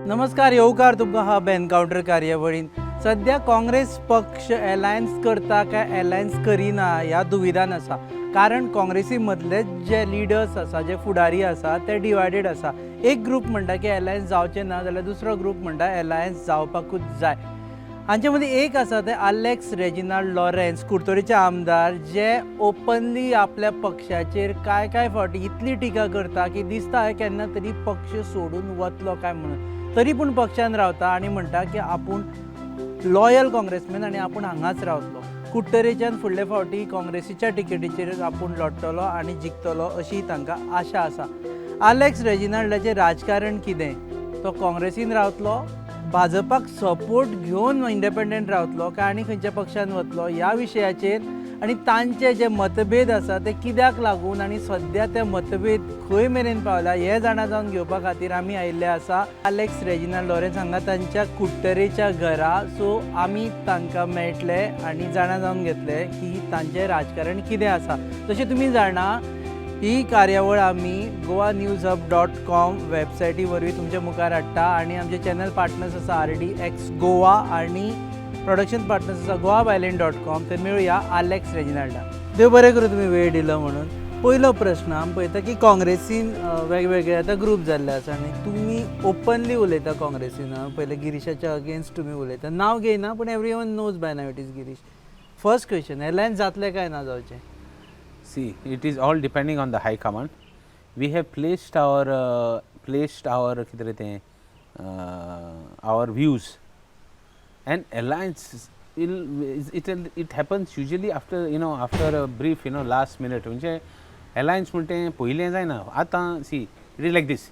नमस्कार, येवकार तुमकां हब एनकाउंटर कार्यावळीन. सध्या काँग्रेस पक्ष अलायन्स करता काय अलायन्स करिना ह्या दुविधान आसा. कारण काँग्रेसी मदले जे लिडर्स आसा, जे फुडारी आसा ते डिवायडेड आसा. एक ग्रूप म्हणटा की अलायन्स जावचें ना, जाल्यार दुसरो ग्रूप म्हणटा अलायन्स जावपाकूच जाय. हांचे मदीं एक आसा ते आलेक्स रेजिनाल्ड लॉरेन्स, कुडतोरेचे आमदार, जे ओपनली आपल्या पक्षाचेर काय फावटी इतली टिका करता की दिसता हे केन्ना तरी पक्ष सोडून वतलो काय म्हणून. तरी पूण पक्षान रावता आनी म्हणटा की आपूण लॉयल काँग्रेसमॅन आनी आपूण हांगाच रावतलो. कुडतरेच्यान फुडले फावटी काँग्रेसीच्या टिकेटीचेर आपूण लडटलो आनी जिखतलो अशी तांकां आशा आसा. आलेक्स रेजिनाल्डाचें राजकारण कितें? तो काँग्रेसीन रावतलो, भाजपाक सपोर्ट घेवन इंडिपेंडंट रावतलो काय आनी खंयच्या पक्षान वतलो ह्या विशयाचेर आनी तांचे जे मतभेद आसा ते कित्याक लागून आनी सद्या ते मतभेद खंय मेरेन पावला हे जाणा जावन घेवपा खातीर आमी आयिल्ले आसा आलेक्स रेजिनाल्ड लॉरेन्स हांगा तांच्या कुडतरेच्या घरा. सो आमी तांकां मेळटले आनी जाणा जावन घेतले की तांचें राजकारण कितें आसा. तशें तुमी जाणा ही कार्यावळ आमी goaNewsHub.com वेबसायटी वरवीं तुमच्या मुखार हाडटा आनी आमचे चॅनल पार्टनर्स आसा RDX गोवा आनी प्रोडक्शन पार्टनर्स आसा goaviolent.com. तर मेळुया आलेक्स रेजिनाल्डाक. देव बरें करूं तुमी वेळ दिलो म्हणून. पयलो प्रश्न आमी पळयता की काँग्रेसीन वेगवेगळे आतां ग्रूप जाल्ले आसा आनी तुमी ओपनली उलयता काँग्रेसीन. पयले गिरीशाच्या अगेन्स्ट तुमी उलयता, नांव घेयना पूण everyone knows by now it is Girish. First question, alliance जातलें काय ना जावचें? See, it is all depending on the High Command. We have placed our our views, and alliance it happens usually after a brief last minute. म्हणजे alliance म्हणते पहिले जायना. आता see, it is like this.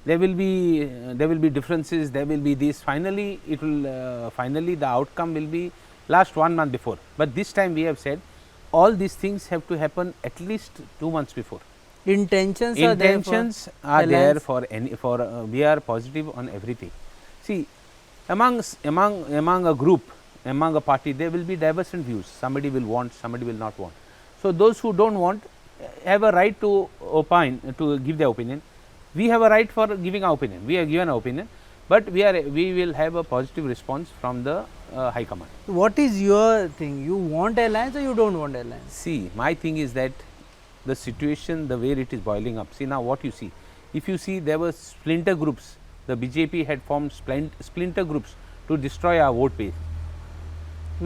There will be differences. There will be this. Finally the outcome will be last 1 month before. But this time we have said all these things have to happen at least 2 months before. Intentions are there for we are positive on everything. See, among a group, among a party, there will be divergent views. Somebody will want, somebody will not want. So those who don't want have a right to opine, to give their opinion. We have a right for giving our opinion. We have given our opinion, but we will have a positive response from the High Command. What is your thing? You want alliance or you don't want alliance? See, my thing is that the situation, the way it is boiling up. See now what you see. If you see, there were splinter groups. The BJP had formed splinter groups to destroy our vote base.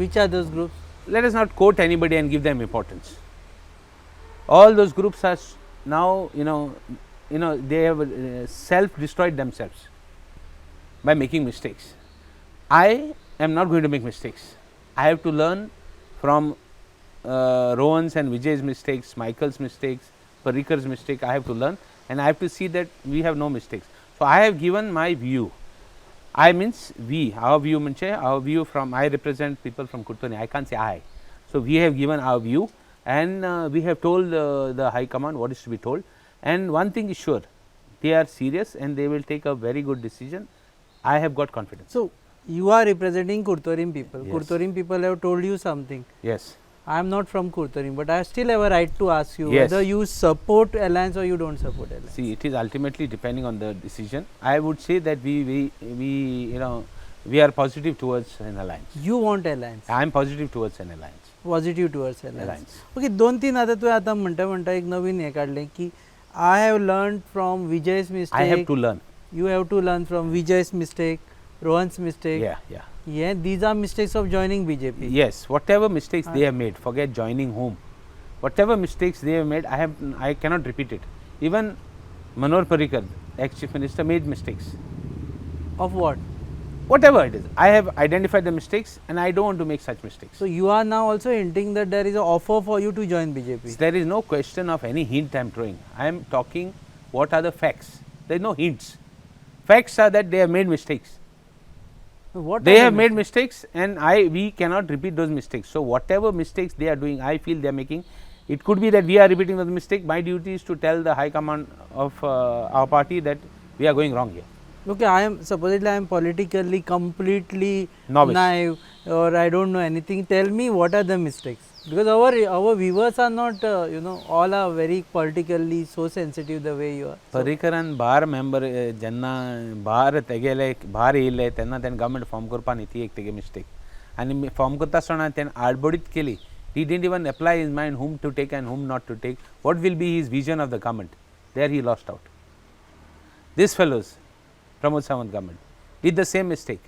Which are those groups? Let us not quote anybody and give them importance. All those groups are now, they have self-destroyed themselves by making mistakes. I am not going to make mistakes. I have to learn from Rohan's and Vijay's mistakes, Michael's mistakes, Parikar's mistake. I have to learn and I have to see that we have no mistakes. So I have given my view. I means we, our view from, I represent people from Kuttoni. I can't say I. So we have given our view and we have told the High Command what is to be told. And one thing is sure, they are serious and they will take a very good decision. I have got confidence. So you are representing Kurtorim people. Yes. Kurtorim people have told you something. Yes. I am not from Kurtorim, but I still have a right to ask you yes. whether you support alliance or you don't support alliance. See, it is ultimately depending on the decision. I would say that we are positive towards an alliance. You want alliance? I am positive towards an alliance. Positive towards alliance. Okay, 2-3 आता तू आता म्हणता एक नवीन हे काढले की I have learned from Vijay's mistake. I have to learn. You have to learn from Vijay's mistake, Rohan's mistake. Yeah, these are mistakes of joining BJP. Yes, whatever mistakes they have made, forget joining whom. Whatever mistakes they have made, I cannot repeat it. Even Manor Parrikar, ex-chief minister, made mistakes. Of what? Whatever it is. I have identified the mistakes and I don't want to make such mistakes. So you are now also hinting that there is an offer for you to join BJP. So there is no question of any hint I am throwing. I am talking what are the facts. There is no hints. Facts are that they have made mistakes. They have made mistakes and we cannot repeat those mistakes. So whatever mistakes they are doing, I feel they are making. It could be that we are repeating those mistakes. My duty is to tell the High Command of our party that we are going wrong here. Okay, I am politically completely naive or I don't know anything. Tell me what are the mistakes? Because our viewers are not, all are very politically so sensitive the way you are. पर्रीकरान बार member जेन्ना बार तेगेले बार येयले तेन्ना तेणें government form करपा न्ही ती एक तेगे मिस्टेक आनी फॉर्म करता आसतना तेणें आडबडीत केली he didn't even apply his mind whom to take and whom not to take what will be his vision of the government there he lost out. These fellows Pramod Sawant government did the same mistake.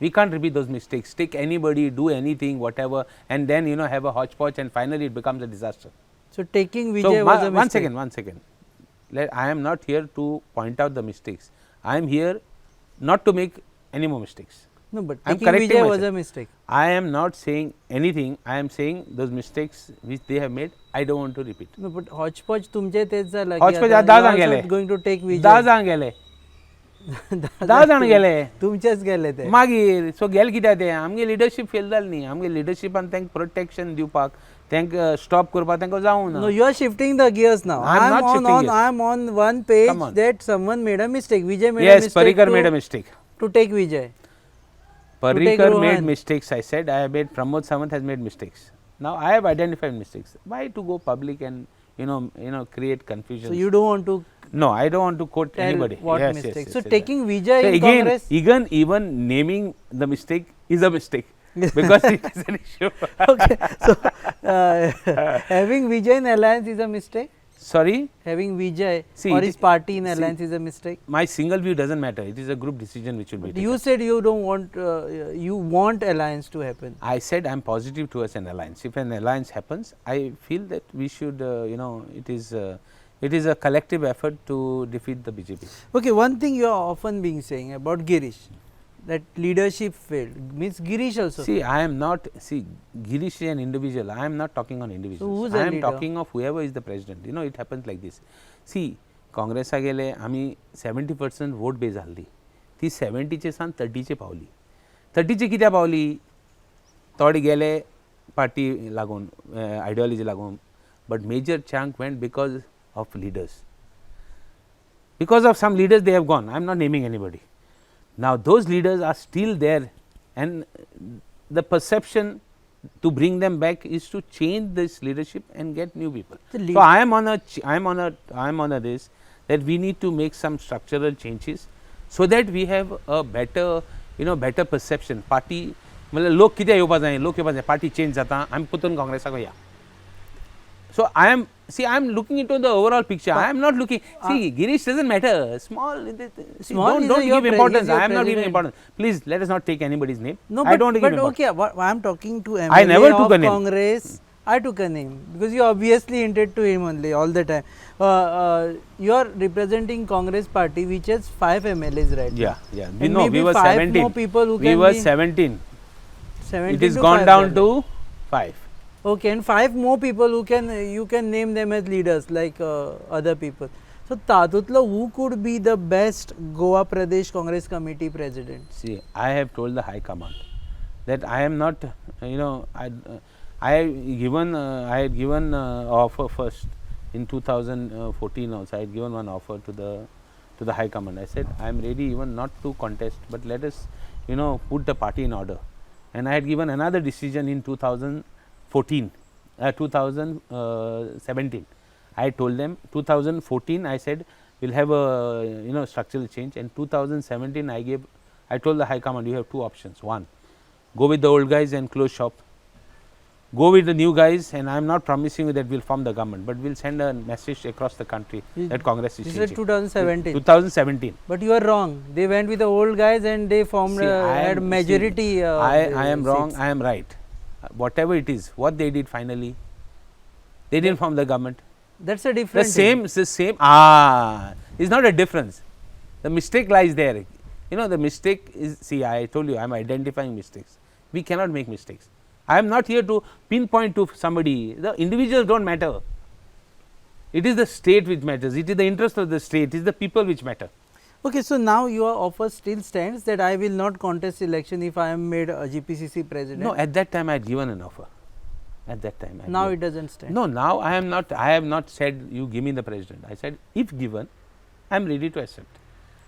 We can't repeat those mistakes. Take anybody, do anything, whatever, and then have a hodgepodge, and finally it becomes a disaster. So taking Vijay was a mistake. One second. I am not here to point out the mistakes. I am here not to make any more mistakes. No, but I am taking correcting Vijay was myself. a mistake. I am not saying anything. I am saying those mistakes which they have made, I don't want to repeat. No, but hodgepodge तुमचे तेच झालं की Hodgepodge आता दहा you जाण are गेले. also going to take Vijay. 10 जाण गेले. 10 जाण गेले. तुमचेच गेले ते. मागीर सो गेल कित्याक ते आमगे लिडरशीप फेल जाली न्ही आमगे लिडरशिपान तांकां प्रोटेक्शन दिवपाक तांकां स्टॉप करपाक तांकां जावंक No, ना. you are shifting the gears now. I am not shifting gears. I am on one page Come on. that someone made a mistake. Vijay made a Yes, mistake Parrikar made a mistake. to take Vijay. Parrikar made Rohan. mistakes. I said I have made. Pramod Sawant has made mistakes. Now I have identified mistakes. Why to go public and create confusion? So you don't want to No, I don't want to quote tell anybody. what Yes, mistake. yes, yes, So yes, taking yes. Vijay So in again, Congress. even naming the mistake is a mistake because it is an issue. Okay, so having Vijay in alliance is a mistake. Sorry, Having Vijay See, or it his is- party in see, alliance is a mistake. my single view doesn't matter. It is a group decision which will be taken. You said you don't want, you want alliance to happen. I said I am positive towards an alliance. If an alliance happens, I feel that we should, it is a collective effort to defeat the BJP. Okay, one thing you are often being saying about Girish, that leadership failed. Means Girish also. See, I am not, Girish is an individual. I am not talking on individuals. who's I the am leader? talking of whoever is the president. It happens like this. See, Congress गेले आम्ही 70% vote beige हारली ती 70चे सान 30चे पावली 30चे कित्याक पावली थोडे गेले party लागून आयडियोलॉजी लागून but major chunk went because of leaders. Because of some leaders they have gone. I am not naming anybody. Now those leaders are still there and the perception to bring them back is to change this leadership and get new people. So I am on a this that we need to make some structural changes so that we have a better better perception. Party मतलब लोक कित्याक येवपाक जाय लोक येवपाक जाय party change जाता आमी परतून काँग्रेसाक या. So I am looking into the overall picture. I am not looking. See, Girish doesn't matter. Small. Small is Don't your give importance. is your I am not giving president. importance. Please let us not take anybody's name. No, I don't give but importance. okay, I am talking to MLA I never took of a name. Congress. I took a name because you obviously hinted to him only all the time. You are representing Congress party which has 5 MLAs right Yeah. We And know we maybe were 5 17. more people who We can were be 17. 17 It is to gone 5 down MLA. to 5. Okay, and 5 more people who you can name them as leaders like other people. So तातूंतलो who could be the best Goa Pradesh Congress Committee president? See, I have told the High Command that I am not. I had given offer first in 2014 also. I had given one offer to the High Command. I said I am ready even not to contest, but let us put the party in order. And I had given another decision in 2017. I told them 2014 I said we'll have a structural change, and 2017 I told the High Command you have 2 options. One, go with the old guys and close shop. Go with the new guys, and I am not promising you that we'll form the government, but we'll send a message across the country that Congress is This changing. is 2017. 2017. But you are wrong. They went with the old guys and they formed See, had majority. I am wrong. seats. I am right. Whatever it is, what they did finally, they didn't form the government. That's a The different. same, it's the same. It's not a difference. The mistake lies there. The mistake is. See, I told you, I am identifying mistakes. We cannot make mistakes. I am not here to pinpoint to somebody. The individuals don't matter. It is the state which matters. It is the interest of the state. It is the people which matter. Okay, so now your offer still stands that I will not contest election if I am made a GPCC president. No, at that time I had given an offer. At that time. I had now given. it doesn't stand. No, now I am not. I have not said you give me the president. I said if given, I am ready to accept.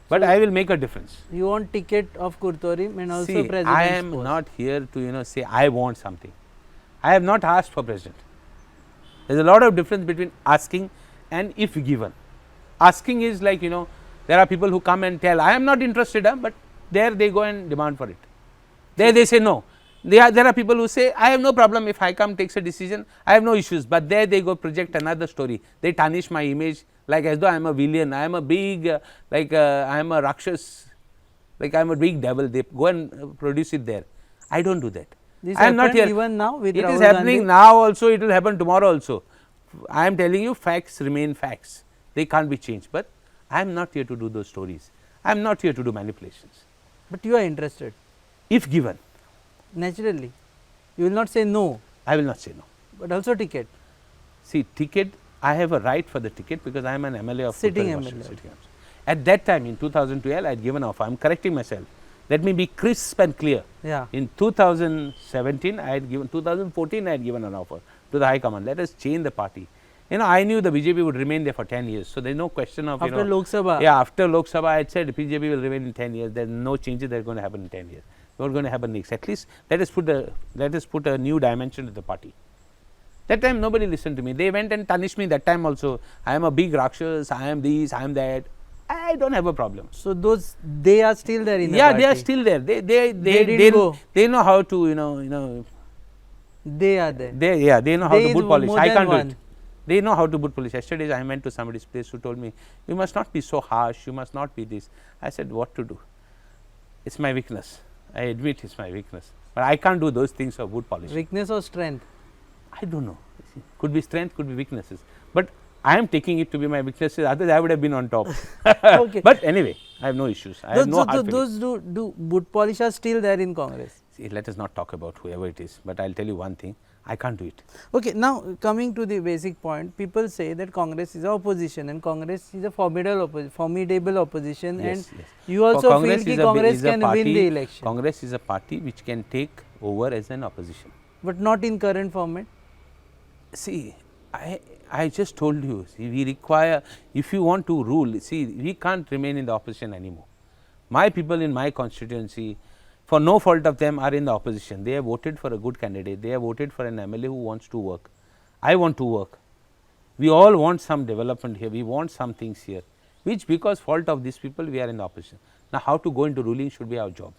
But I will make a difference. You want ticket of Kurtorim and also See, president. I am not here to say I want something. I have not asked for president. There is a lot of difference between asking and if given. Asking is like, there are people who come and tell, I am not interested, but there they go and demand for it. There they say no. There are people who say, I have no problem if High Comm takes a decision, I have no issues, but there they go project another story. They tarnish my image like as though I am a villain, I am a big, I am a Rakshas, like I am a big devil. They go and produce it there. I don't do that. This I am not happened here. even now with It Rahul is happening Gandhi? now also, it will happen tomorrow also. I am telling you, facts remain facts. They can't be changed, but I am not here to do those stories. I am not here to do manipulations. But you are interested, If given, naturally. You will not say no, I will not say no. but also ticket. See, ticket, I have a right for the ticket because I am an MLA of Sitting Uttar MLA. Washington City Council. At that time in 2012, I had given offer. I am correcting myself. Let me be crisp and clear. Yeah. In 2017, I had given, 2014, I had given an offer to the High Command. Let us change the party. I knew the BJP would remain there for 10 years. So, there is no question of, After Lok Sabha. Yeah, after Lok Sabha, I had said BJP will remain in 10 years. There are no changes that are going to happen in 10 years. What is going to happen next? At least let us put a new dimension to the party. That time nobody listened to me. They went and tarnished me that time also. I am a big Rakshas, I am this, I am that. I don't have a problem. So they are still there in the Yeah, party. they are still there. They didn't go. They know how to They are there. they know how There to is boot polish. more I than can't do one. it. They know how to boot polish. Yesterday I went to somebody's place who told me, you must not be so harsh, you must not be this. I said, what to do? It's my weakness. I admit it's my weakness. But I can't do those things for boot polish. Weakness or strength? I don't know. Could be strength, could be weaknesses. But I am taking it to be my weaknesses, otherwise I would have been on top. Okay. But anyway, I have no issues. I have no hard feelings. Those do boot polish are still there in Congress. See, let us not talk about whoever it is, but I will tell you one thing, I can't do it. Okay, now coming to the basic point, people say that Congress is a opposition and Congress is a formidable opposition, Yes, and yes. you For also feel Congress that is a- Congress is a can party- win the election, Congress is a party which can take over as an opposition. but not in current format. See, I just told you, see, we require, if you want to rule, see, we can't remain in the opposition anymore. My people in my constituency, for no fault of them, are in the opposition. They have voted for a good candidate. They have voted for an MLA who wants to work. I want to work. We all want some development here. We want some things here, which because fault of these people, we are in the opposition. Now, how to go into ruling should be our job.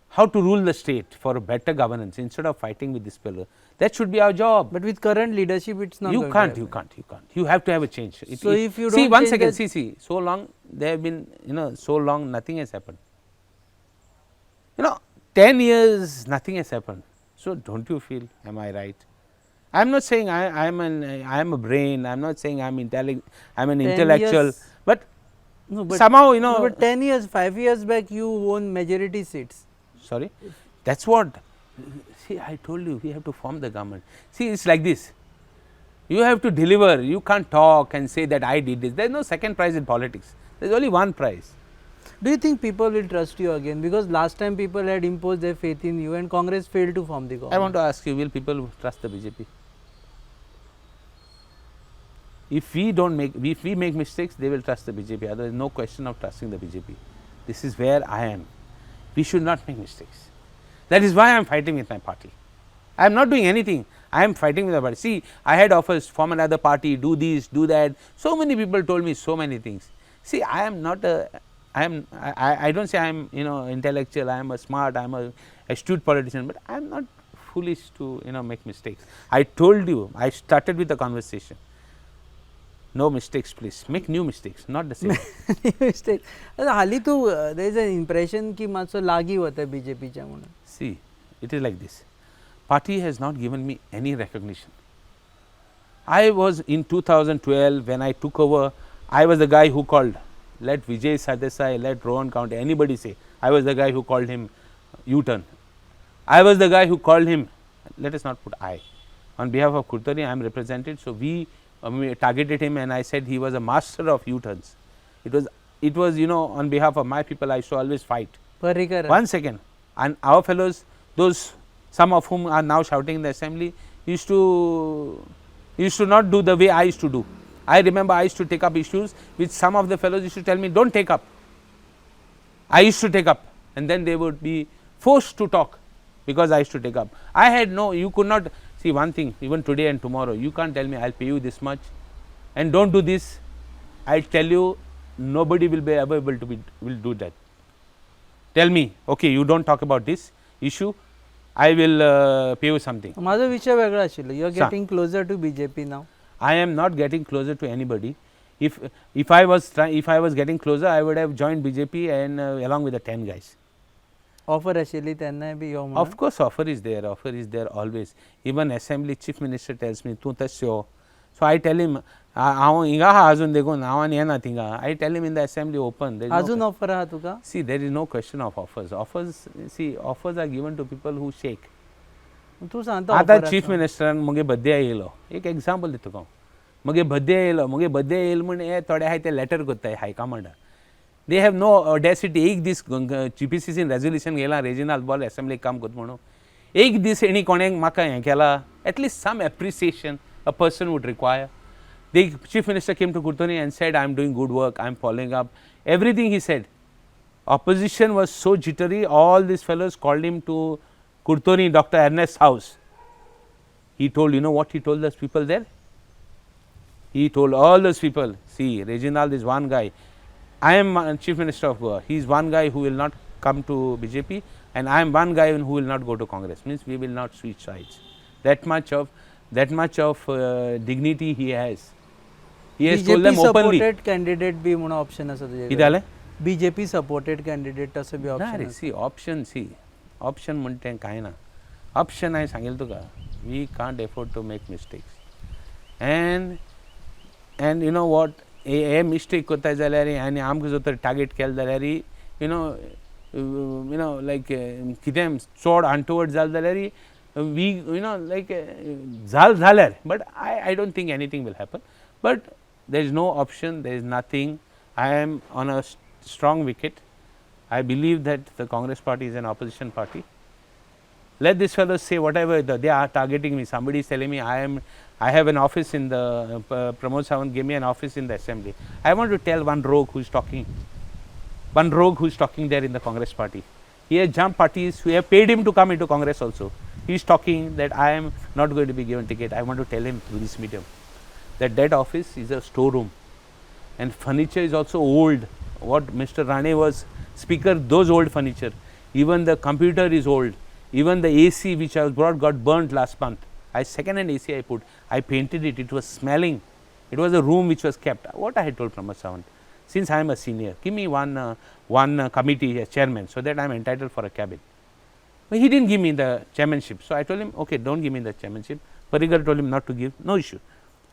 How to rule the state for a better governance instead of fighting with this fellow. That should be our job. But with current leadership, it's not. You going can't, to you happen. can't, you can't. You have to have a change. So if you see, don't one change second, that- see, so long there have been, so long nothing has happened. 10 years nothing has happened. So don't you feel? Am I right? I am not saying I am a brain. I am not saying I am an 10 intellectual. years- But No, but somehow no, but 10 years, 5 years back, you won majority seats. Sorry, that's what. See, I told you we have to form the government. See, it's like this. You have to deliver. You can't talk and say that I did this. There is no second prize in politics. There is only one prize. Do you think people will trust you again? Because last time people had imposed their faith in you and Congress failed to form the government. I want to ask you, will people trust the BJP? If we make mistakes, they will trust the BJP. Otherwise, no question of trusting the BJP. This is where I am. We should not make mistakes. That is why I am fighting with my party. I am not doing anything. I am fighting with my party. See, I had offers, form another party, do this, do that. So many people told me so many things. See, I am not a, I don't say I am, intellectual, I am a smart, I am a astute politician, but I am not foolish to, make mistakes. I told you, I started with the conversation. No mistakes, please. Make new mistakes, not the same. Mistake. हाली तो there is an impression की माणसं लागी होतं बीजेपीच्या म्हणून. See, it is like this. Party has not given me any recognition. I was in 2012 when I took over, I was the guy who called. Let Vijay Sardesai, let Rohan County, anybody say. I was the guy who called him U-turn. I was the guy who called him, let us not put I. On behalf of Kurtani, I am represented. So, we targeted him and I said he was a master of U-turns. It was on behalf of my people, I used to always fight. Parrikar. One second, and our fellows, those some of whom are now shouting in the assembly, used to not do the way I used to do. I remember I used to take up issues which some of the fellows used to tell me, don't take up. I used to take up, and then they would be forced to talk. because I used to take up. I had no, you could not see one thing, even today and tomorrow, you can't tell me I'll pay you this much and don't do this. I tell you, nobody will be ever able to will do that. Tell me, okay, you don't talk about this issue, I will pay you something. माझा विषय वेगळा आशिल्लो. You are सांग. Getting closer to BJP नाव. I am not getting closer to anybody. If I was getting closer, I would have joined BJP and along with the 10 guys. Offer आशिल्ली तेन्नाय B यो म्हणून. Of course, offer is there always. Even Assembly Chief Minister tells me, "Tu tasyo." So I tell him, "हांव हिंगा आहा अजून देखून हांव येना थिंगा." I tell him in the Assembly open. There is अजून no, ऑफर आहा तुका? see, there is no question of offers. Offers are given to people who shake. तू सांगता आता offer चीफ आसा. मिनिस्टरान मुगे बड्डे येयलो. एक एग्जांपल दिता तुका. मुगे बड्डे येयलो म्हण हे थोडे आहाय ते लेटर कोत्ताय हाय कमांडाक. They have no audacity. एक दीस GPCC रेजोल्यूशन गेला रेजिनाल्ड बॉल असेंब्ली काम कोत म्हणून. एक दीस हेणी कोणें म्हाका हें केला. At least some appreciation a person would require. The chief minister came to Kurtoni and said, "I am doing good work. I am following up." Everything he said. Opposition was so jittery. All these fellows called him to Kurtoni, Dr. Ernest's house. He told, you know what he told those people there? He told all those people, see, Reginald is one guy. I am Chief Minister of Goa. He is one guy who will not come to BJP, and I am one guy who will not go to Congress. Means we will not switch sides. That much of dignity he has. He has told them openly. Supported candidate B म्हणून option आसा तुजे. कितें जालें? BJP supported candidate असो B ना option रे, C option म्हणटा तें कांय ना. ऑप्शन हांवें सांगिल्लें तुका, we can't afford to make mistakes. And you know what, हे मिस्टेक कोत्ताय जाल्यार आनी आमकां जर तर टार्गेट केलें जाल्यार यू नो लायक कितें चड आंटवर्ड जालें जाल्यार वी यू नो लायक जाल्यार but I don't think anything will happen. But there is no option, there is nothing. I am on a strong wicket. I believe that the Congress party is an opposition party. Let these fellows say whatever they are targeting me. Somebody is telling me I have an office in the Pramod Sawant gave me an office in the assembly. I want to tell one rogue who is talking there in the Congress party. He has jumped parties. We have paid him to come into Congress also. He is talking that I am not going to be given ticket. I want to tell him through this medium that office is a storeroom, and furniture is also old. What Mr. Rane was speaker, those old furniture, even the computer is old, even the AC which I was brought got burnt last month. Second-hand AC I put, I painted it, it was smelling. It was a room which was kept. What I had told Pramod Sawant, since I am a senior, give me one committee as chairman so that I am entitled for a cabin. But he didn't give me the chairmanship, so I told him, okay, don't give me the chairmanship. Parigar told him not to give, no issue.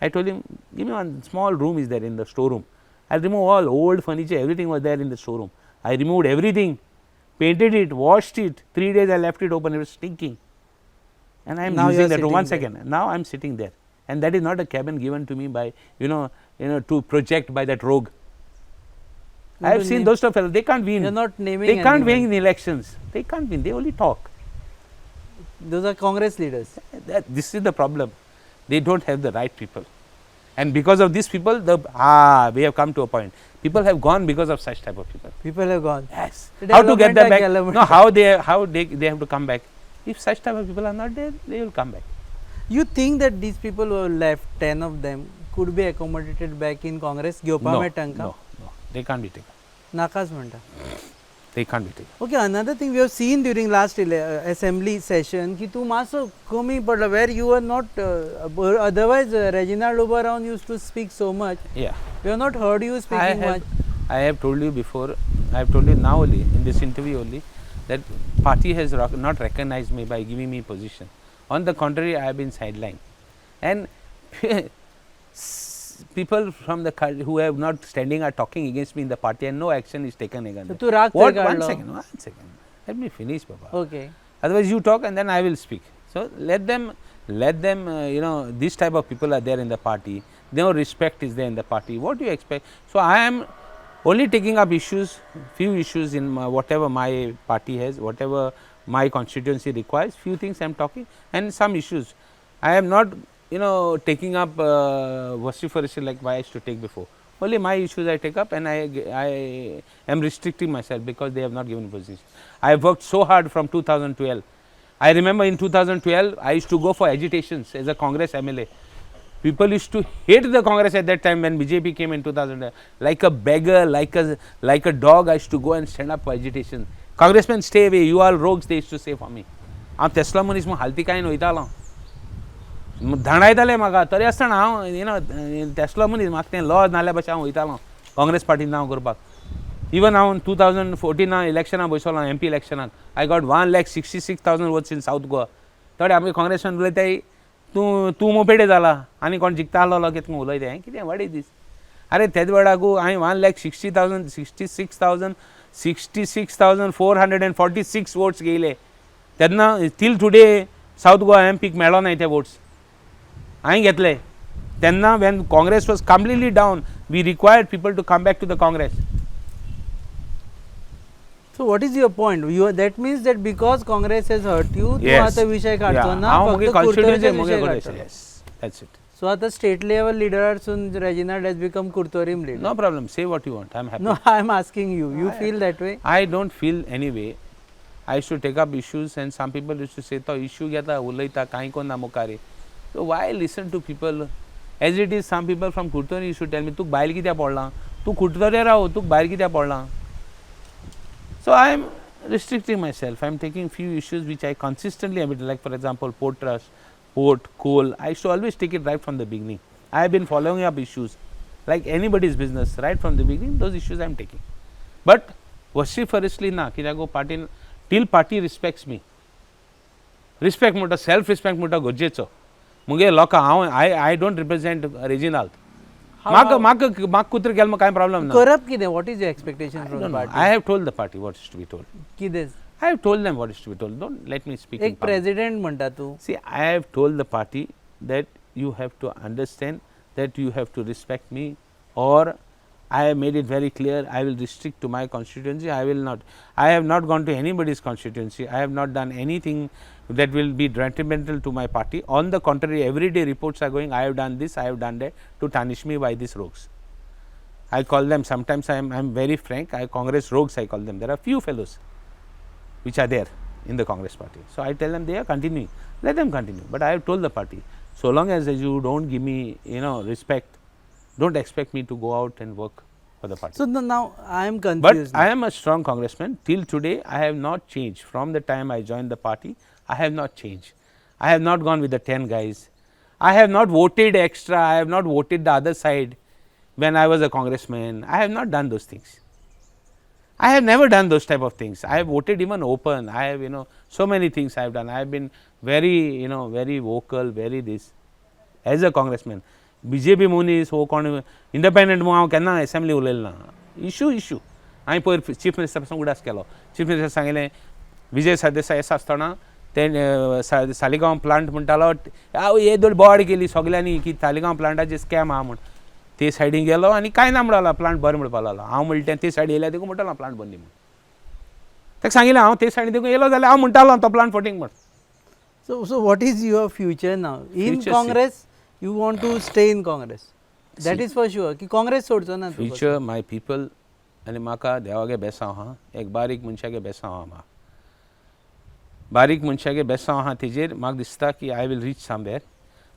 I told him, give me one small room is there in the storeroom. I remove all old furniture, everything was there in the showroom. I removed everything, painted it, washed it. 3 days I left it open, it was stinking. And I am using that. One second, now I am sitting there. And that is not a cabin given to me by, you know, to project by that rogue. I have seen those stuff, they can't win. You're not naming They can't anyone. win in elections. They can't win, they only talk. Those are Congress leaders. This is the problem. They don't have the right people. And because of these people, we have come to a point. People have gone because of such type of people. People have gone. Yes. The How to get them development back? element. No, how they have to come back. If such type of people are not there, they will come back. You think that these people who have left, 10 of them, could be accommodated back in Congress? घेवपा मेळटा तांकां? No, they can't be taken. नाकाच म्हणटा. They can't be taken. Okay, another thing we have seen during last assembly session ki tu maso kami padla where you were not otherwise Reginald Oberon used to speak so much. Yeah. We have not heard you speaking much. I have told you before, I have told you now only, in this interview only, that party has not recognized me by giving me position. On the contrary, I have been sidelined. And people from the who have not standing are talking against me in the party and no action is taken against them. So, tu raag What? te One kaadlo. second. Let me finish, Baba. Okay. Otherwise, you talk and then I will speak. So let them. You know, this type of people are there in the party. No respect is there in the party. What do you expect? So I am only taking up issues, few issues in whatever my party has, whatever my constituency requires. Few things I am talking, and some issues. I am not, you know, taking up vociferation like I used to take before. Only my issues I take up, and I am restricting myself because they have not given position. I have worked so hard from 2012. I remember in 2012, I used to go for agitations as a Congress MLA. People used to hate the Congress at that time when BJP came in 2000. Like a beggar, like a dog, I used to go and stand up for agitation. Congressmen, stay away. You all rogues, they used to say for me. हांव तेसलो मनीस म्हूण हालती कांय वयतालो धाडायताले म्हाका तरी आसतना हांव तेसलो मनीस म्हाका तें लॉ नाल्या भशेन हांव वयतालो काँग्रेस पार्टीन नांव करपाक. इवन हांव 2014 इलेक्शनाक बसलो MP इलेक्शनाक. I got 1,66,000 votes in South Goa. थोडे आमगे काँग्रेसमॅन उलयताय तूं मोपेडे जाला आनी कोण जिखता आसलो कितें उलयता हें कितें वाट इज दीस. अरे तेच वेळाकू हांवें 1,66,446 votes घेयले तेन्ना टील टुडे साऊथ गोवा MPक मेळ्ळो नाय ते वोट्स हांवें घेतले तेन्ना when Congress was completely down we required people to come back to the Congress. So what is your point? That means that because Congress has hurt you, तू आता विषय काढतो ना फक्त कुर्तोरीचे विषय काढतो. Yes, that's it. So आता state level leader soon Reginald has become Kurtorim leader. No problem. Say what you want. I'm happy. No, I'm asking you. You feel that way? I don't feel any way. I used to take up issues and some people used to say तो issue घेता उलयता कांय कोन्ना मुखारी. So why listen to people? As it is, some people from Kurtori used to tell me तू भायर कित्याक पडला तू कुर्तोरी राव तू भायर कित्याक पडला. So I am restricting myself. I am taking few issues which I consistently like for example port trust, port, coal. I used to always take it right from the beginning. I have been following up issues like anybody's business right from the beginning. Those issues I am taking. But vociferously na कित्याक party till party respects me. Respect म्हणटा self respect म्हणटा गरजेचो. मुगे लोक हांव I don't represent Reginald. माक कुत्र गेल म्हाका कांय प्रॉब्लम ना. करप कितें? What is your expectation from the party? I have told the party what is to be told. कितें? I have told them what is to be told. Don't let me speak. एक president म्हणटा तू. See, I have told the party that you have to understand that you have to respect me, or I have made it very clear I will restrict to my constituency. I will not. I have not gone to anybody's constituency. I have not done anything that will be detrimental to my party. On the contrary, every day reports are going, I have done this, I have done that to tarnish me by these rogues. I call them, sometimes I am very frank, Congress rogues I call them. There are few fellows which are there in the Congress party. So I tell them they are continuing, let them continue. But I have told the party, so long as you don't give me respect, don't expect me to go out and work for the party. So now I am confused. But I am a strong congressman. Till today I have not changed. From the time I joined the party, I have not changed. I have not gone with the 10 guys. I have not voted extra. I have not voted the other side when I was a congressman. I have not done those things. I have never done those type of things. I have voted even open. I have so many things I have done. I have been very very vocal, very this as a congressman. BJP मनीस हो कोण independent हांव केन्ना assembly उलयलो ना. Issue हांवें पयर chief minister पासून उडास केलो. चीफ मिनिस्टर सांगलें विजय सरदेसाय आसतना ते सालिगांव प्लांट म्हणटालो हांव हे दोन बोवाड केली सगल्यांनी की सालिगांव प्लांटाचे स्कॅम आहा म्हूण. ते सायडीन गेलो आनी कांय ना म्हणलो प्लांट बरें म्हणपाक लागलो. हांव म्हणलें ते सायडी येयल्या देखून म्हणटालो प्लांट बंद म्हूण. ताका सांगिल्लें हांव ते सायडीन देखून येयलो जाल्यार हांव म्हणटालो तो प्लांट फटींग म्हूण. So what is your future now? In Future, Congress, you want to stay in Congress. That is for sure. की Congress सोडचो ना तू. Future my people आनी म्हाका देवागे बेसांव आहा. एक बारीक मनशागे बेसांव आहा म्हाका. बारीक मनशागे बेसांव आहा तेजेर म्हाका दिसता की I will reach somewhere.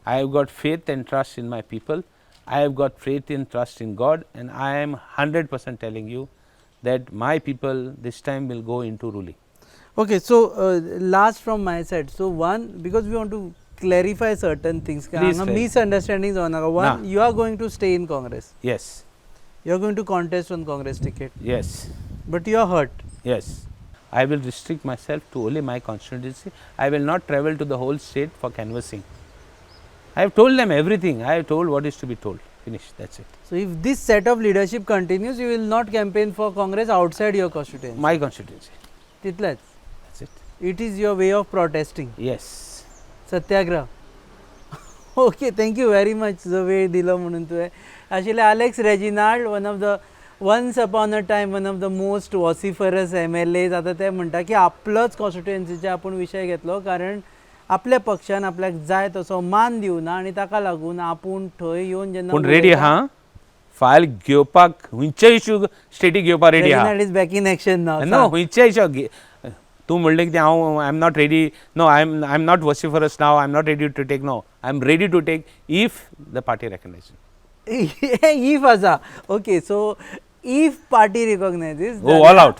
I have got faith and trust in my people. I have got faith and trust in God, and I am 100% telling you that my people this time will go into ruling. Okay, so last from my side. So one, because we want to clarify certain things. Please clarify. Misunderstandings on one. Nah. You are going to stay in Congress. Yes. You are going to contest on Congress ticket. Yes. But you are hurt. Yes. I will restrict myself to only my constituency. I will not travel to the whole state for canvassing. I have told them everything. I have told what is to be told. Finish. That's it. So if this set of leadership continues, you will not campaign for Congress outside your constituency. My constituency. तितलेंच. That's it. It is your way of protesting. Yes. Satyagraha. Okay, thank you very much. जो वेळ दिलो म्हणून तुवें. आशिल्ले Alex Reginald, once upon a time one of the most vociferous MLAs. आता ते म्हणटा की आपलोच कॉन्स्टिट्युएन्सीचे आपूण विशय घेतलो कारण आपल्या पक्षान आपल्याक जाय तसो मान दिवना आनी ताका लागून आपूण थंय येवन जेन्ना पूण रेडी आहा फायल घेवपाक खंयचे इश्यू स्टेटीक घेवपाक रेडी आहा. Reginald is back in action now. No खंयचे इश्यू तूं म्हणलें कितें हांव I am not ready no I am not vociferous now I am not ready to take no I am ready to take if the party recognise if आसा okay, so if party recognizes go all out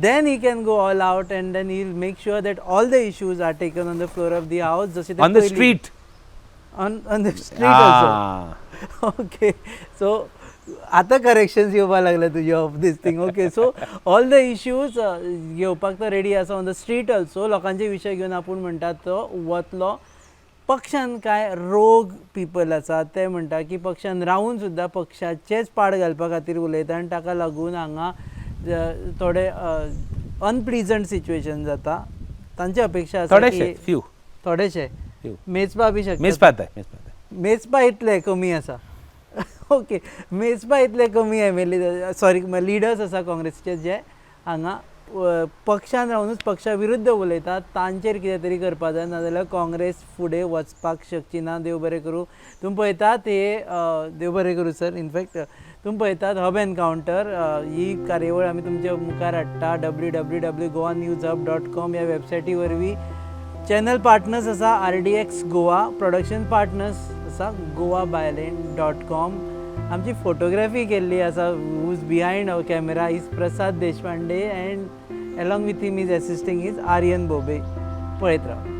then he can go all out and then he'll make sure that all the issues are taken on the floor of the house जसे ते on the पयलीं- street on the street also. Okay, so आता corrections येवपाक लागले तुजे of this thing. Okay, so all the issues घेवपाक तो ready आसा ऑन द स्ट्रीट ऑल्सो. लोकांचे विशय घेवन आपूण म्हणटात तो वतलो. पक्षान काय रोग पीपल आसा ते म्हणटा की पक्षान रावून सुद्दां पक्षाचेच पाड घालपा खातीर उलयता आनी ताका लागून हांगा थोडे अनप्लिजंट सिच्युएशन जाता. तांची अपेक्षा आसा थोडेशे की फ्यू थोडेशे फ्यू मेजपा बी शकता. मेजपाताय मेजपा इतले कमी आसा. ओके, मेजपा इतले कमी M L A sorry leaders आसा काँग्रेसीचे जे हांगा पक्षान रावनूच पक्षा विरुद्ध उलयतात. तांचेर कितें तरी करपा जाय, नाजाल्यार काँग्रेस फुडें वचपाक शकची ना. देव बरें करूं. तुमी पळयतात हे देव बरें करूं सर. इनफॅक्ट तुमी पळयतात हब एनकावंटर ही कार्यावळ आमी तुमच्या मुखार हाडटा www.goanewshub.com ह्या वेबसायटी वरवीं. चॅनल पार्टनर्स आसा RDX गोवा, प्रोडक्शन पार्टनर्स आसा goabyland.com. आमची फोटोग्राफी केल्ली आसा. Who's behind our camera is Prasad Deshpande and along with him is assisting is Aryan Bobe. पळयत राव.